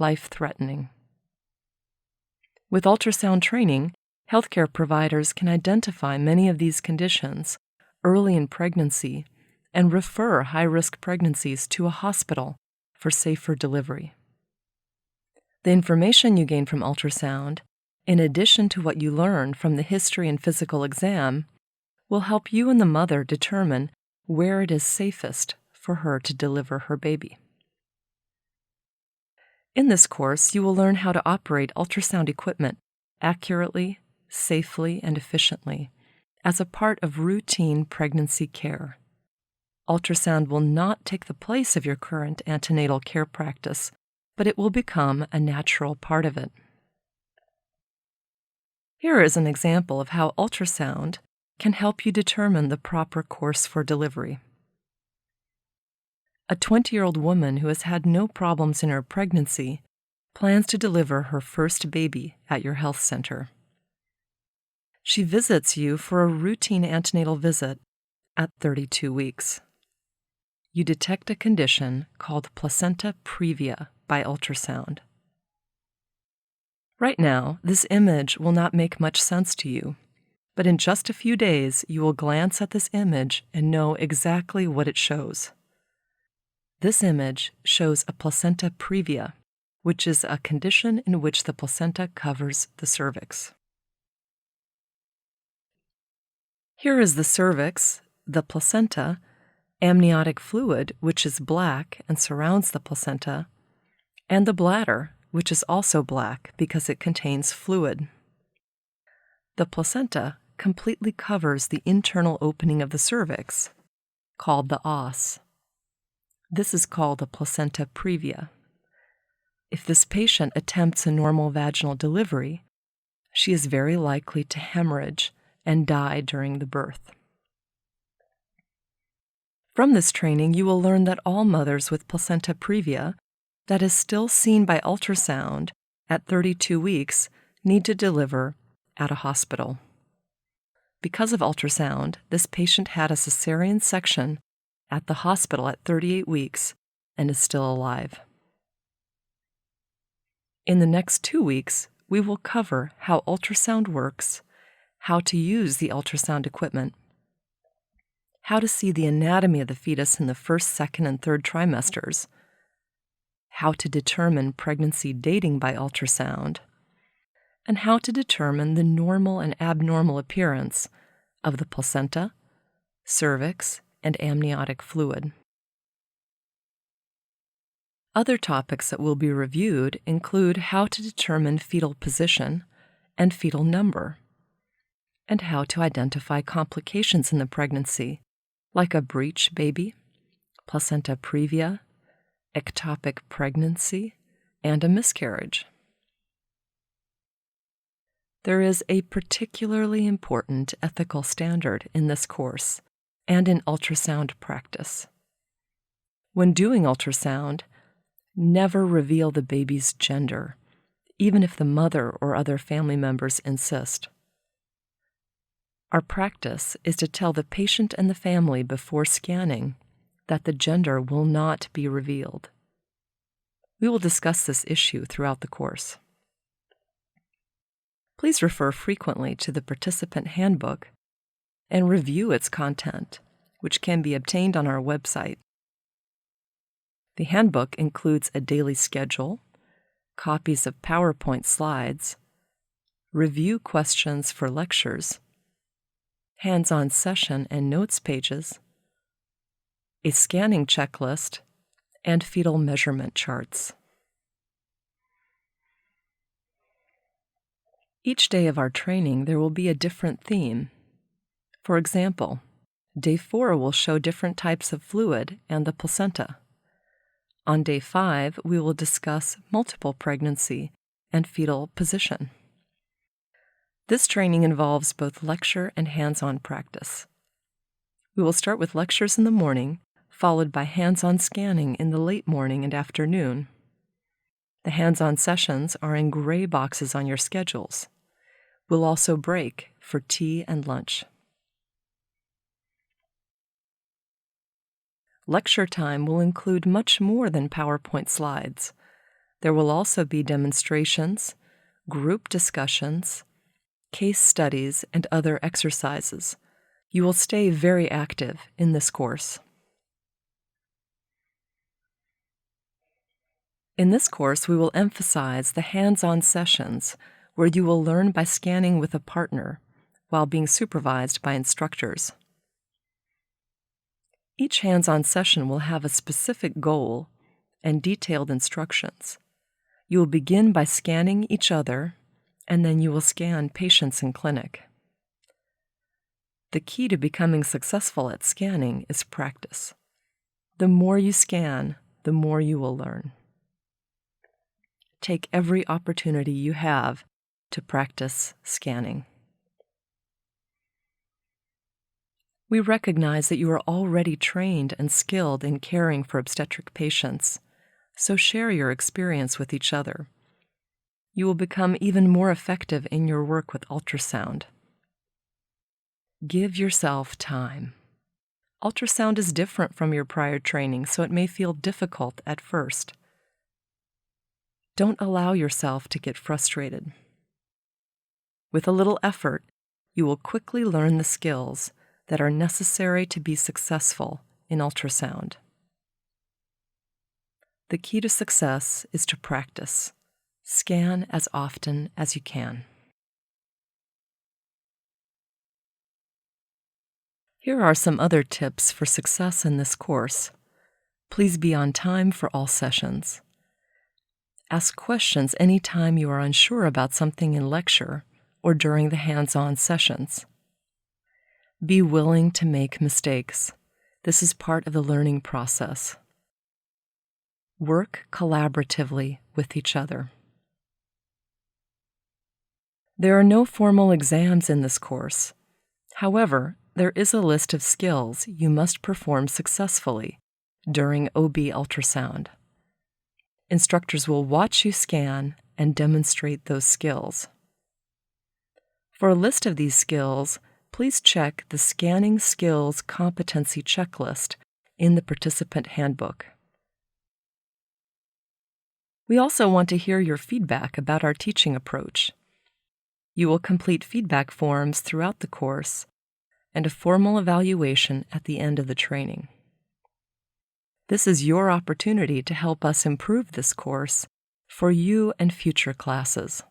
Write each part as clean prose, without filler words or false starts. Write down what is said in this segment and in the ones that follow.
life-threatening. With ultrasound training, healthcare providers can identify many of these conditions early in pregnancy and refer high-risk pregnancies to a hospital for safer delivery. The information you gain from ultrasound, in addition to what you learn from the history and physical exam, will help you and the mother determine where it is safest for her to deliver her baby. In this course, you will learn how to operate ultrasound equipment accurately, safely, and efficiently as a part of routine pregnancy care. Ultrasound will not take the place of your current antenatal care practice, but it will become a natural part of it. Here is an example of how ultrasound can help you determine the proper course for delivery. A 20-year-old woman who has had no problems in her pregnancy plans to deliver her first baby at your health center. She visits you for a routine antenatal visit at 32 weeks. You detect a condition called placenta previa by ultrasound. Right now, this image will not make much sense to you, but in just a few days, you will glance at this image and know exactly what it shows. This image shows a placenta previa, which is a condition in which the placenta covers the cervix. Here is the cervix, the placenta, amniotic fluid, which is black and surrounds the placenta, and the bladder, which is also black because it contains fluid. The placenta completely covers the internal opening of the cervix, called the os. This is called a placenta previa. If this patient attempts a normal vaginal delivery, she is very likely to hemorrhage and die during the birth. From this training, you will learn that all mothers with placenta previa that is still seen by ultrasound at 32 weeks need to deliver at a hospital. Because of ultrasound, this patient had a cesarean section at the hospital at 38 weeks and is still alive. In the next 2 weeks, we will cover how ultrasound works, how to use the ultrasound equipment, how to see the anatomy of the fetus in the first, second, and third trimesters, how to determine pregnancy dating by ultrasound, and how to determine the normal and abnormal appearance of the placenta, cervix, and amniotic fluid. Other topics that will be reviewed include how to determine fetal position and fetal number, and how to identify complications in the pregnancy, like a breech baby, placenta previa, ectopic pregnancy, and a miscarriage. There is a particularly important ethical standard in this course and in ultrasound practice. When doing ultrasound, never reveal the baby's gender, even if the mother or other family members insist. Our practice is to tell the patient and the family before scanning that the gender will not be revealed. We will discuss this issue throughout the course. Please refer frequently to the participant handbook and review its content, which can be obtained on our website. The handbook includes a daily schedule, copies of PowerPoint slides, review questions for lectures, hands-on session and notes pages, a scanning checklist, and fetal measurement charts. Each day of our training, there will be a different theme. For example, Day 4 will show different types of fluid and the placenta. On Day 5, we will discuss multiple pregnancy and fetal position. This training involves both lecture and hands-on practice. We will start with lectures in the morning, followed by hands-on scanning in the late morning and afternoon. The hands-on sessions are in gray boxes on your schedules. We'll also break for tea and lunch. Lecture time will include much more than PowerPoint slides. There will also be demonstrations, group discussions, case studies, and other exercises. You will stay very active in this course. In this course, we will emphasize the hands-on sessions where you will learn by scanning with a partner while being supervised by instructors. Each hands-on session will have a specific goal and detailed instructions. You will begin by scanning each other, and then you will scan patients in clinic. The key to becoming successful at scanning is practice. The more you scan, the more you will learn. Take every opportunity you have to practice scanning. We recognize that you are already trained and skilled in caring for obstetric patients, so share your experience with each other. You will become even more effective in your work with ultrasound. Give yourself time. Ultrasound is different from your prior training, so it may feel difficult at first. Don't allow yourself to get frustrated. With a little effort, you will quickly learn the skills that are necessary to be successful in ultrasound. The key to success is to practice. Scan as often as you can. Here are some other tips for success in this course. Please be on time for all sessions. Ask questions anytime you are unsure about something in lecture or during the hands-on sessions. Be willing to make mistakes. This is part of the learning process. Work collaboratively with each other. There are no formal exams in this course. However, there is a list of skills you must perform successfully during OB ultrasound. Instructors will watch you scan and demonstrate those skills. For a list of these skills, please check the Scanning Skills Competency Checklist in the Participant Handbook. We also want to hear your feedback about our teaching approach. You will complete feedback forms throughout the course and a formal evaluation at the end of the training. This is your opportunity to help us improve this course for you and future classes.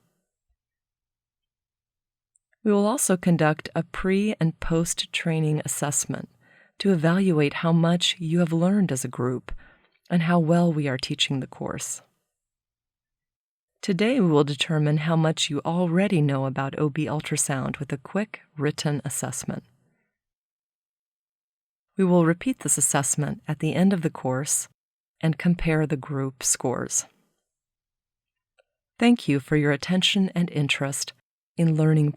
We will also conduct a pre- and post-training assessment to evaluate how much you have learned as a group and how well we are teaching the course. Today we will determine how much you already know about OB ultrasound with a quick written assessment. We will repeat this assessment at the end of the course and compare the group scores. Thank you for your attention and interest in learning